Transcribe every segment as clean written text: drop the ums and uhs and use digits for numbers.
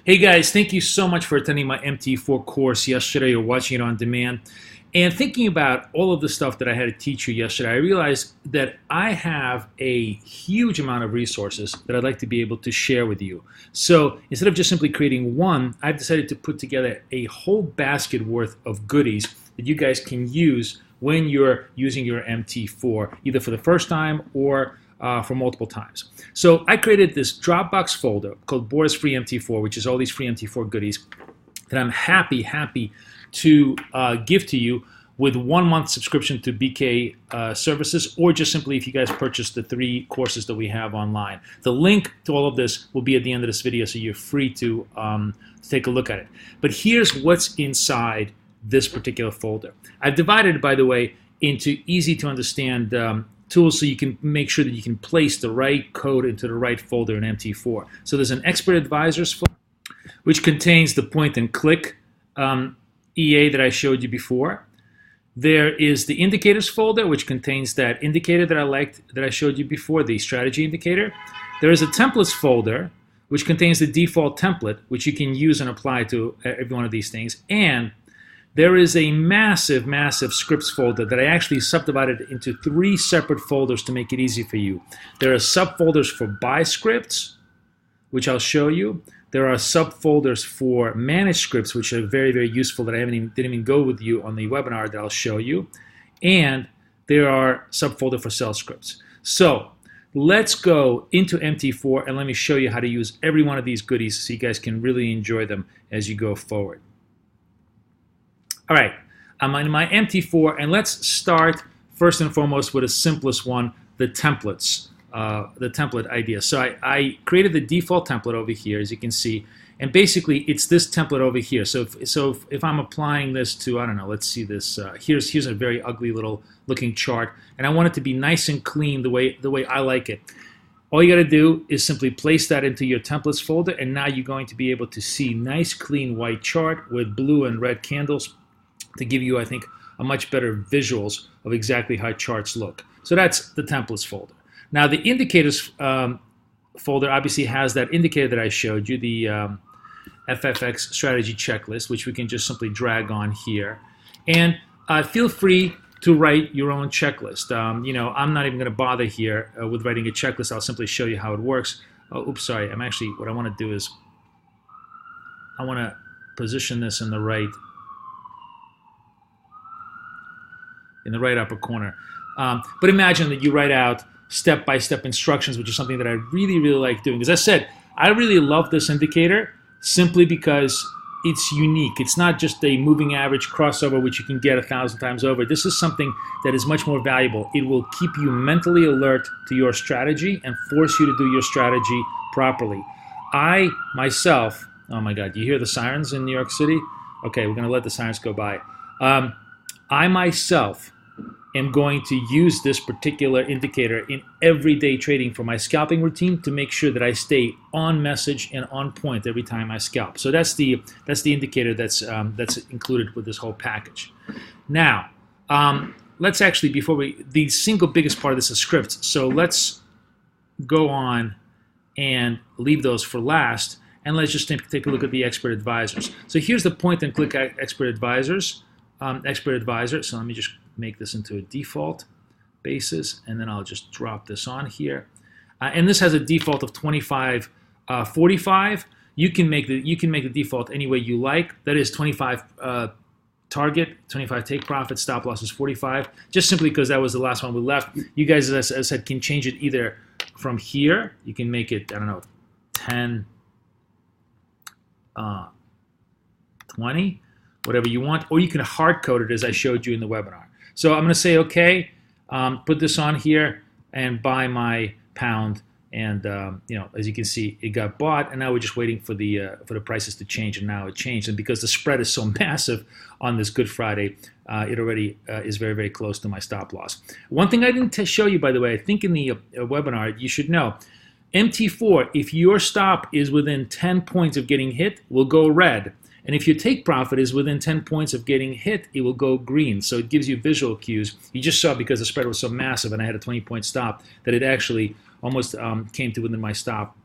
Hey guys, thank you so much for attending my MT4 course yesterday or watching it on demand. And thinking about all of the stuff that I had to teach you yesterday, I realized that I have a huge amount of resources that I'd like to be able to share with you. So instead of just simply creating one, I've decided to put together a whole basket worth of goodies that you guys can use when you're using your MT4, either for the first time or for multiple times. So I created this Dropbox folder called Boris Free MT4, which is all these free MT4 goodies that I'm happy to give to you with 1 month subscription to BK services, or just simply if you guys purchase the 3 courses that we have online. The link to all of this will be at the end of this video, so you're free to take a look at it. But here's what's inside this particular folder. I've divided it, by the way, into easy to understand tools so you can make sure that you can place the right code into the right folder in MT4. So there's an Expert Advisors folder, which contains the point and click EA that I showed you before. There is the Indicators folder, which contains that indicator that I liked that I showed you before, the strategy indicator. There is a Templates folder, which contains the default template, which you can use and apply to every one of these things. And there is a massive scripts folder that I actually subdivided into 3 separate folders to make it easy for you. There are subfolders for buy scripts, which I'll show you. There are subfolders for manage scripts, which are very useful that I didn't even go with you on the webinar that I'll show you. And there are subfolder for sell scripts. So let's go into MT4 and let me show you how to use every one of these goodies so you guys can really enjoy them as you go forward. All right, I'm in my MT4, and let's start first and foremost with the simplest one, the templates, the template idea. So I created the default template over here, as you can see, and basically it's this template over here. So if I'm applying this to, I don't know, let's see this. Here's a very ugly little looking chart, and I want it to be nice and clean the way I like it. All you got to do is simply place that into your templates folder, and now you're going to be able to see nice, clean white chart with blue and red candles to give you, I think, a much better visuals of exactly how charts look. So that's the templates folder. Now the indicators folder obviously has that indicator that I showed you, the FFX strategy checklist, which we can just simply drag on here. And feel free to write your own checklist. You know, I'm not even going to bother here with writing a checklist. I'll simply show you how it works. Oh, oops, sorry. What I want to do is I want to position this in the right upper corner. But imagine that you write out step-by-step instructions, which is something that I really like doing. As I said, I really love this indicator simply because it's unique. It's not just a moving average crossover, which you can get 1,000 times over. This is something that is much more valuable. It will keep you mentally alert to your strategy and force you to do your strategy properly. I myself, oh my God, you hear the sirens in New York City? Okay, we're going to let the sirens go by. I myself am going to use this particular indicator in everyday trading for my scalping routine to make sure that I stay on message and on point every time I scalp. So that's the indicator that's included with this whole package. Now, let's actually, the single biggest part of this is scripts. So let's go on and leave those for last, and let's just take a look at the Expert Advisors. So here's the point and click Expert Advisors. Expert Advisor. So let me just make this into a default basis, and then I'll just drop this on here. And this has a default of 25, 45. You can make the default any way you like. That is 25 target, 25 take profit, stop loss is 45. Just simply because that was the last one we left. You guys, as I said, can change it either from here. You can make it, I don't know, 10, 20. Whatever you want, or you can hard code it as I showed you in the webinar. So I'm going to say okay, put this on here and buy my pound, and you know, as you can see, it got bought, and now we're just waiting for the prices to change, and now it changed. And because the spread is so massive on this Good Friday, it already is very close to my stop loss. One thing I didn't show you, by the way, I think in the webinar, you should know, MT4, if your stop is within 10 points of getting hit, will go red. And if your take profit is within 10 points of getting hit, it will go green. So it gives you visual cues. You just saw, because the spread was so massive and I had a 20-point stop, that it actually almost came to within my stop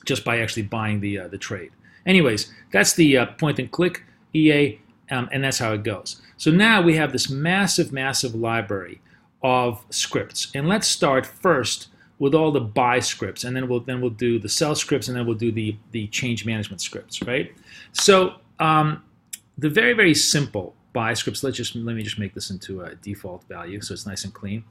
just by actually buying the trade. Anyways, that's the point and click EA, and that's how it goes. So now we have this massive, massive library of scripts, and let's start first with all the buy scripts, and then we'll do the sell scripts, and then we'll do the change management scripts, right? So the very, very simple buy scripts. Let me just make this into a default value so it's nice and clean.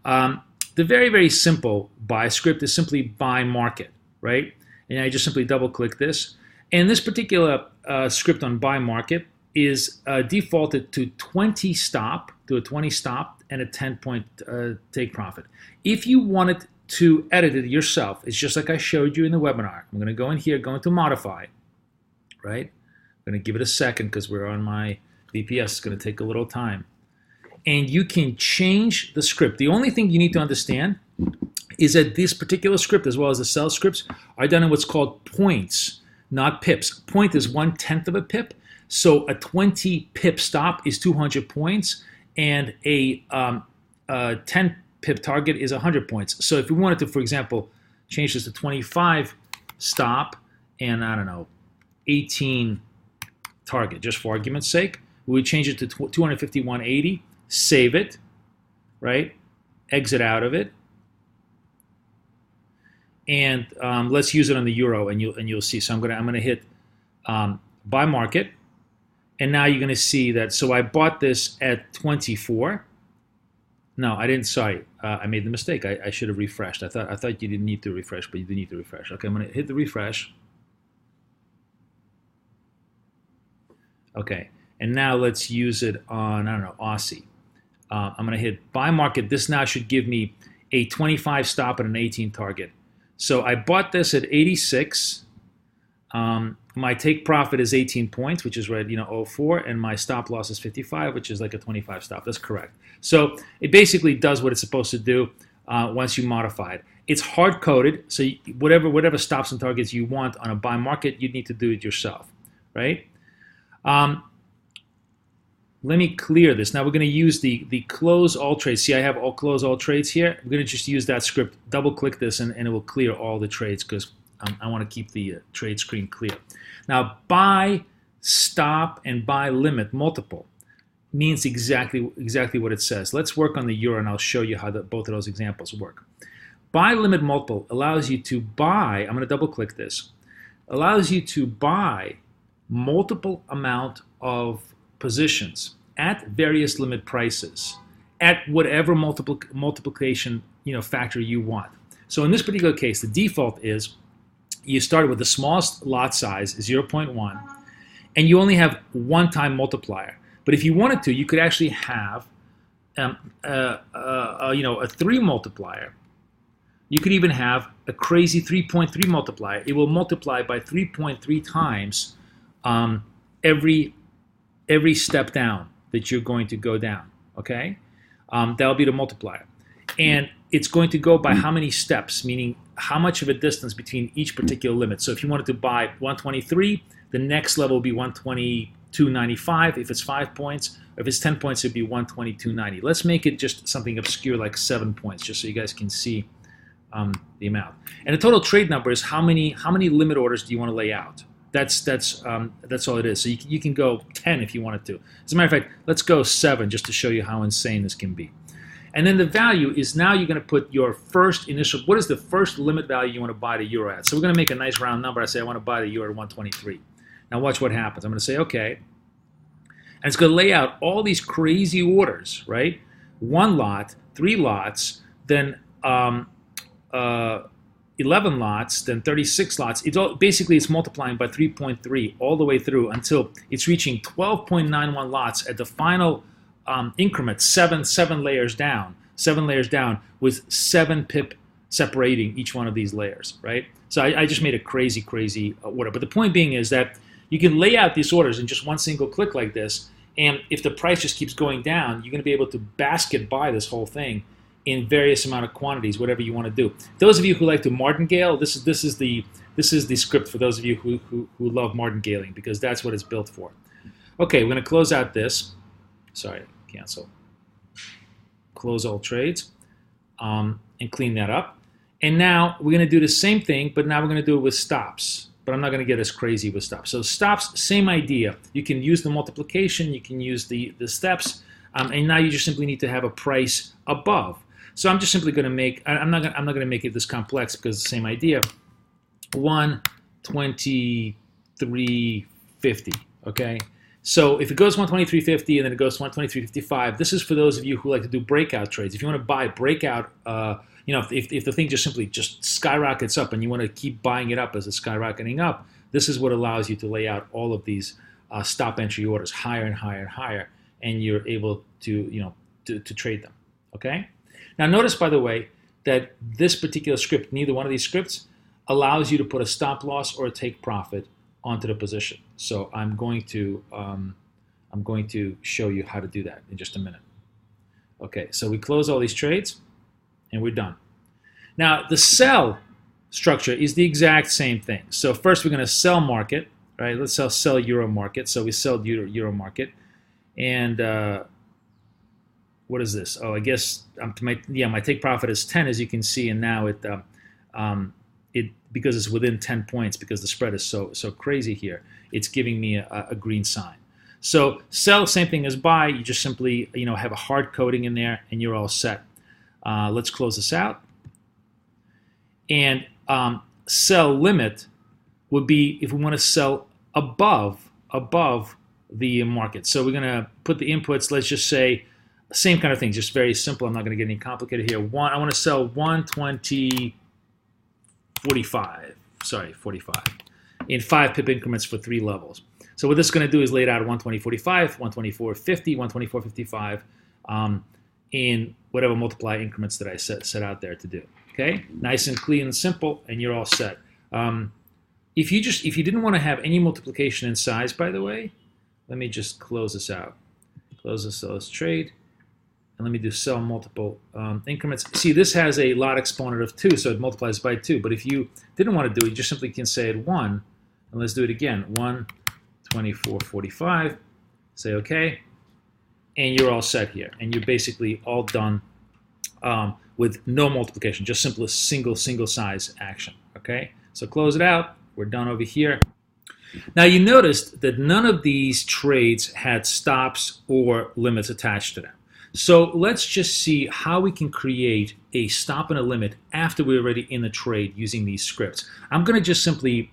The very, very simple buy script is simply buy market, right? And I just simply double click this. And this particular script on buy market is defaulted to 20 stop, and a 10-point take profit. If you wanted to edit it yourself, it's just like I showed you in the webinar. I'm going to go in here, go into modify, right? I'm going to give it a second because we're on my VPS. It's going to take a little time. And you can change the script. The only thing you need to understand is that this particular script, as well as the sell scripts, are done in what's called points, not pips. Point is 1/10 of a pip. So a 20 pip stop is 200 points, and a 10 pip target is 100 points. So if we wanted to, for example, change this to 25 stop and, I don't know, 18 target, just for argument's sake, we would change it to 251.80, save it, right? Exit out of it, and let's use it on the euro, and you'll see. So I'm gonna hit buy market, and now you're gonna see that. So I bought this at 24. No, I didn't. Sorry, I made the mistake. I should have refreshed. I thought you didn't need to refresh, but you do need to refresh. Okay, I'm gonna hit the refresh. Okay, and now let's use it on, I don't know, Aussie. I'm going to hit buy market. This now should give me a 25 stop and an 18 target. So I bought this at 86. My take profit is 18 points, which is right, 04, and my stop loss is 55, which is like a 25 stop. That's correct. So it basically does what it's supposed to do once you modify it. It's hard coded, so whatever stops and targets you want on a buy market, you need to do it yourself, right? Let me clear this. Now we're going to use the close all trades. See, I have all close all trades here. I'm going to just use that script, double click this, and it will clear all the trades because I want to keep the trade screen clear. Now, buy, stop, and buy limit multiple means exactly what it says. Let's work on the euro, and I'll show you how both of those examples work. Buy limit multiple allows you to buy, I'm going to double click this, allows you to buy multiple amount of positions at various limit prices at whatever multiplication factor you want. So in this particular case, the default is you start with the smallest lot size, 0.1, and you only have one time multiplier. But if you wanted to, you could actually have a 3 multiplier. You could even have a crazy 3.3 multiplier. It will multiply by 3.3 times every step down that you're going to go down, okay? That'll be the multiplier. And it's going to go by how many steps, meaning how much of a distance between each particular limit. So if you wanted to buy 123, the next level will be 122.95 if it's 5 points. Or if it's 10 points, it'd be 122.90. Let's make it just something obscure like 7 points, just so you guys can see the amount. And the total trade number is how many limit orders do you want to lay out? That's all it is. So you can go 10 if you wanted to. As a matter of fact, let's go 7 just to show you how insane this can be. And then the value is now you're going to put your first initial, what is the first limit value you want to buy the euro at? So we're going to make a nice round number. I say I want to buy the euro at 123. Now watch what happens. I'm going to say okay. And it's going to lay out all these crazy orders, right? 1 lot, 3 lots, then 11 lots, then 36 lots. Basically it's multiplying by 3.3 all the way through until it's reaching 12.91 lots at the final increment, seven layers down, with 7 pip separating each one of these layers, right? So I just made a crazy order. But the point being is that you can lay out these orders in just one single click like this, and if the price just keeps going down, you're going to be able to basket buy this whole thing in various amount of quantities, whatever you want to do. Those of you who like to martingale, this is the script for those of you who love martingaling, because that's what it's built for. Okay, we're going to close out this. Sorry, cancel. Close all trades and clean that up. And now we're going to do the same thing, but now we're going to do it with stops. but I'm not going to get as crazy with stops. So stops, same idea. You can use the multiplication, you can use the steps, and now you just simply need to have a price above. So I'm just simply going to make, I'm not going to make it this complex because it's the same idea. 123.50, okay? So if it goes 123.50 and then it goes to 123.55, this is for those of you who like to do breakout trades. If you want to buy breakout, if the thing just skyrockets up and you want to keep buying it up as it's skyrocketing up, this is what allows you to lay out all of these stop entry orders higher and higher and higher, and you're able to, to trade them, okay? Now notice, by the way, that this particular script, neither one of these scripts, allows you to put a stop loss or a take profit onto the position. So I'm going to show you how to do that in just a minute. Okay, so we close all these trades and we're done. Now the sell structure is the exact same thing. So first we're going to sell market, right? Let's sell euro market. So we sell euro market, and what is this? Oh, I guess my take profit is 10, as you can see, and now it because it's within 10 points, because the spread is so crazy here, it's giving me a green sign. So sell, same thing as buy. You just simply have a hard coding in there, and you're all set. Let's close this out. And sell limit would be if we want to sell above the market. So we're going to put the inputs. Let's just say same kind of thing, just very simple. I'm not going to get any complicated here. I want to sell 120.45. Sorry, 45 in 5 pip increments for 3 levels. So what this is going to do is lay it out at 124.45, 124.50, 124.55 in whatever multiply increments that I set out there to do. Okay, nice and clean and simple, and you're all set. If you didn't want to have any multiplication in size, by the way, let me just close this out. Close this, so let's trade. And let me do sell multiple increments. See, this has a lot exponent of 2, so it multiplies by 2. But if you didn't want to do it, you just simply can say it 1. And let's do it again. 124.45. Say OK. And you're all set here. And you're basically all done with no multiplication, just simple single size action. OK? So close it out. We're done over here. Now you noticed that none of these trades had stops or limits attached to them. So let's just see how we can create a stop and a limit after we're already in the trade using these scripts. I'm going to just simply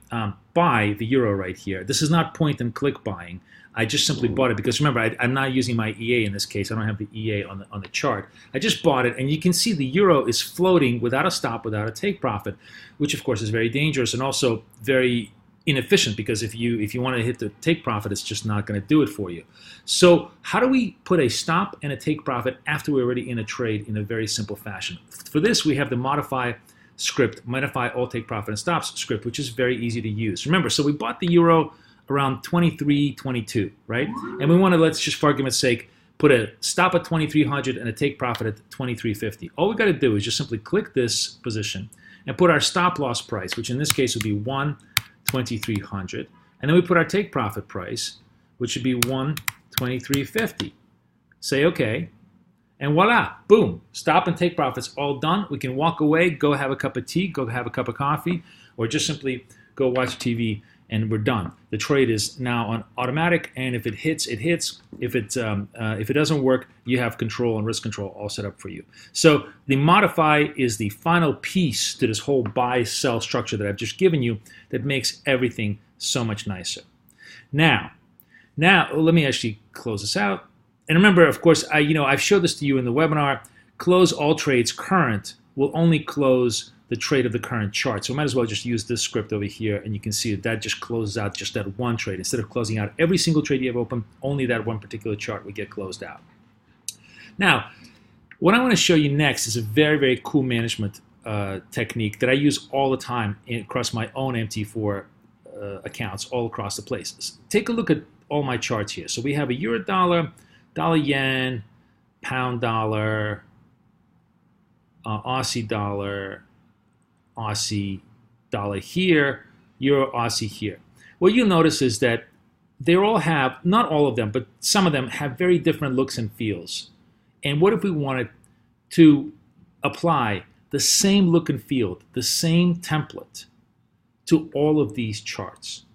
buy the euro right here. This is not point and click buying. I just simply bought it because remember, I'm not using my EA in this case. I don't have the EA on the chart. I just bought it, and you can see the euro is floating without a stop, without a take profit, which of course is very dangerous and also very inefficient, because if you want to hit the take profit, it's just not going to do it for you. So how do we put a stop and a take profit after we're already in a trade in a very simple fashion? For this, we have the modify script, modify all take profit and stops script, which is very easy to use. Remember, so we bought the euro around 23.22, right? And we want to, let's just for argument's sake, put a stop at 2300 and a take profit at 23.50. All we got to do is just simply click this position and put our stop loss price, which in this case would be 12300, and then we put our take profit price, which should be 123.50. Say OK, and voila, boom, stop and take profits all done. We can walk away, go have a cup of tea, go have a cup of coffee, or just simply go watch TV, and we're done. The trade is now on automatic, and if it hits, it hits. If it doesn't work, you have control and risk control all set up for you. So the modify is the final piece to this whole buy-sell structure that I've just given you that makes everything so much nicer. Now let me actually close this out. And remember, of course, I've showed this to you in the webinar. Close all trades current will only close the trade of the current chart. So we might as well just use this script over here, and you can see that just closes out just that one trade. Instead of closing out every single trade you have open, only that one particular chart would get closed out. Now, what I want to show you next is a very, very cool management technique that I use all the time across my own MT4 accounts all across the place. Take a look at all my charts here. So we have a euro dollar, dollar yen, pound dollar, Aussie dollar, Aussie dollar here, euro Aussie here. What you'll notice is that they all have, not all of them, but some of them have very different looks and feels. And what if we wanted to apply the same look and feel, the same template to all of these charts.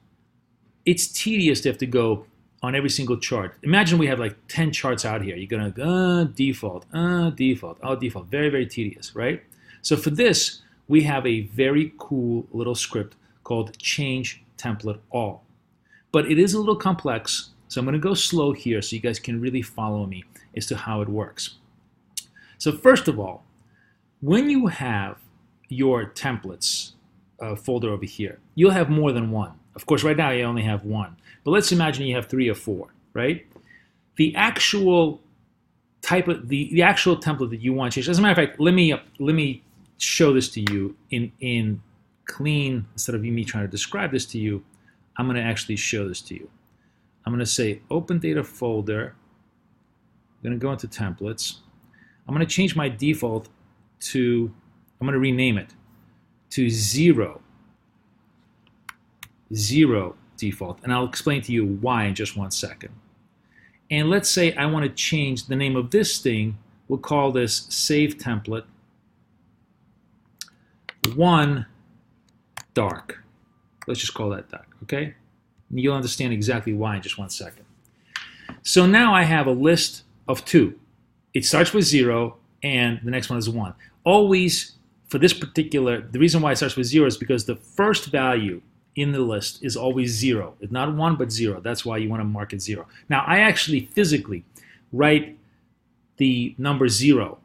It's tedious to have to go on every single chart. Imagine we have like 10 charts out here. You're gonna go default, default, default. Very, very tedious, right? So for this, we have a very cool little script called change template all. But it is a little complex, so I'm gonna go slow here so you guys can really follow me as to how it works. So first of all, when you have your templates folder over here, you'll have more than one. Of course, right now you only have one. But let's imagine you have 3 or 4, right? The actual type of the actual template that you want to change. As a matter of fact, let me show this to you in clean, instead of me trying to describe this to you. I'm going to actually show this to you. I'm going to say open data folder. I'm going to go into templates. I'm going to change my default to, I'm going to rename it to 0 default, and I'll explain to you why in just one second. And let's say I want to change the name of this thing. We'll call this save template 1 dark. Let's just call that dark, okay? And you'll understand exactly why in just one second. So now I have a list of 2. It starts with 0 and the next one is 1. Always, for this particular, the reason why it starts with 0 is because the first value in the list is always 0. It's not 1, but 0. That's why you want to mark it 0. Now, I actually physically write the number 0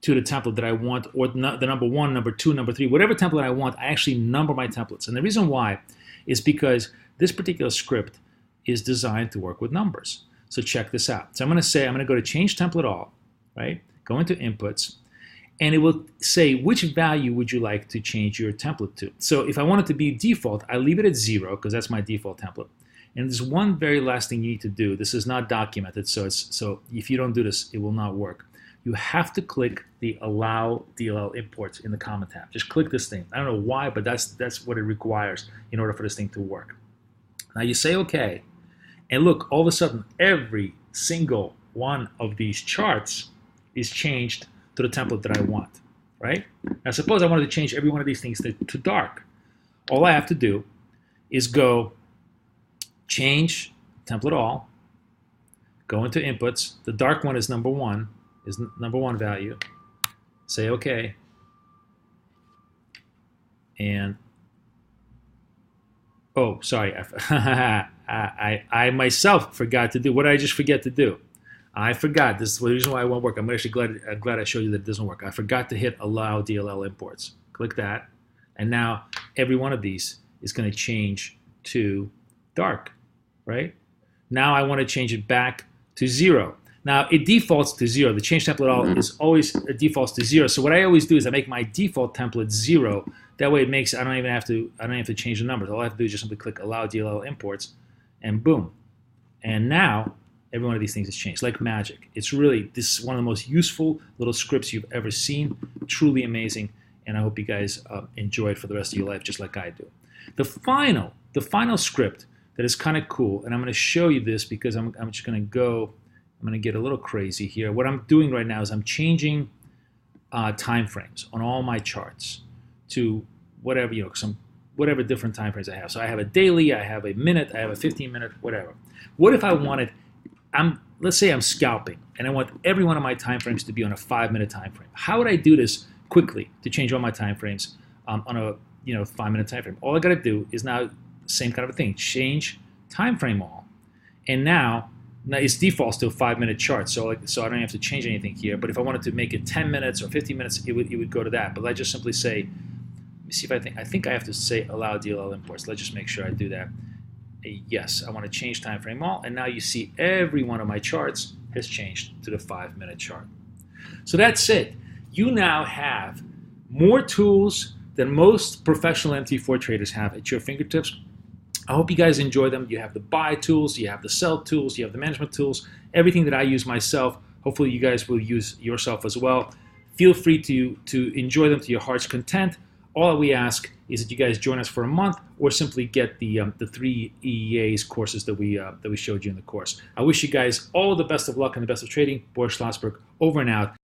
to the template that I want, or the number 1, number 2, number 3, whatever template I want. I actually number my templates. And the reason why is because this particular script is designed to work with numbers. So check this out. So I'm going to go to change template all, right? Go into inputs. And it will say which value would you like to change your template to. So if I want it to be default, I leave it at 0 because that's my default template. And there's one very last thing you need to do. This is not documented, so if you don't do this, it will not work. You have to click the Allow DLL Imports in the comment tab. Just click this thing. I don't know why, but that's what it requires in order for this thing to work. Now you say OK, and look, all of a sudden, every single one of these charts is changed to the template that I want, right? Now suppose I wanted to change every one of these things to dark. All I have to do is go change template all, go into inputs. The dark one is number 1, is number 1 value. Say OK. And, oh, sorry, I myself forgot to do, what did I just forget to do? I forgot. This is the reason why it won't work. I'm actually glad I showed you that it doesn't work. I forgot to hit Allow DLL Imports. Click that. And now every one of these is going to change to dark, right? Now I want to change it back to 0. Now it defaults to 0. The change template all is always defaults to 0. So what I always do is I make my default template 0. That way it makes I don't even have to change the numbers. All I have to do is just simply click Allow DLL Imports, and boom. And now every one of these things has changed like magic. It's really, this is one of the most useful little scripts you've ever seen. Truly amazing, and I hope you guys enjoy it for the rest of your life just like I do. The final script that is kind of cool, and I'm going to show you this because I'm just going to get a little crazy here. What I'm doing right now is I'm changing time frames on all my charts to whatever, whatever different time frames I have. So I have a daily, I have a minute, I have a 15-minute, whatever. What if I wanted, let's say I'm scalping and I want every one of my time frames to be on a 5-minute time frame. How would I do this quickly to change all my time frames on a 5-minute time frame? All I got to do is now same kind of a thing, change time frame all, and now its defaults to a 5-minute chart. So I don't have to change anything here. But if I wanted to make it 10 minutes or 15 minutes, it would go to that. But let's just simply say, let me see if I think I have to say Allow DLL Imports. Let's just make sure I do that. Yes, I want to change time frame all, and now you see every one of my charts has changed to the 5-minute chart. So that's it. You now have more tools than most professional MT4 traders have at your fingertips. I hope you guys enjoy them. You have the buy tools, you have the sell tools, you have the management tools, everything that I use myself. Hopefully you guys will use yourself as well. Feel free to enjoy them to your heart's content. All we ask is that you guys join us for a month, or simply get the 3 EEAs courses that we showed you in the course. I wish you guys all the best of luck and the best of trading. Boris Schlossberg, over and out.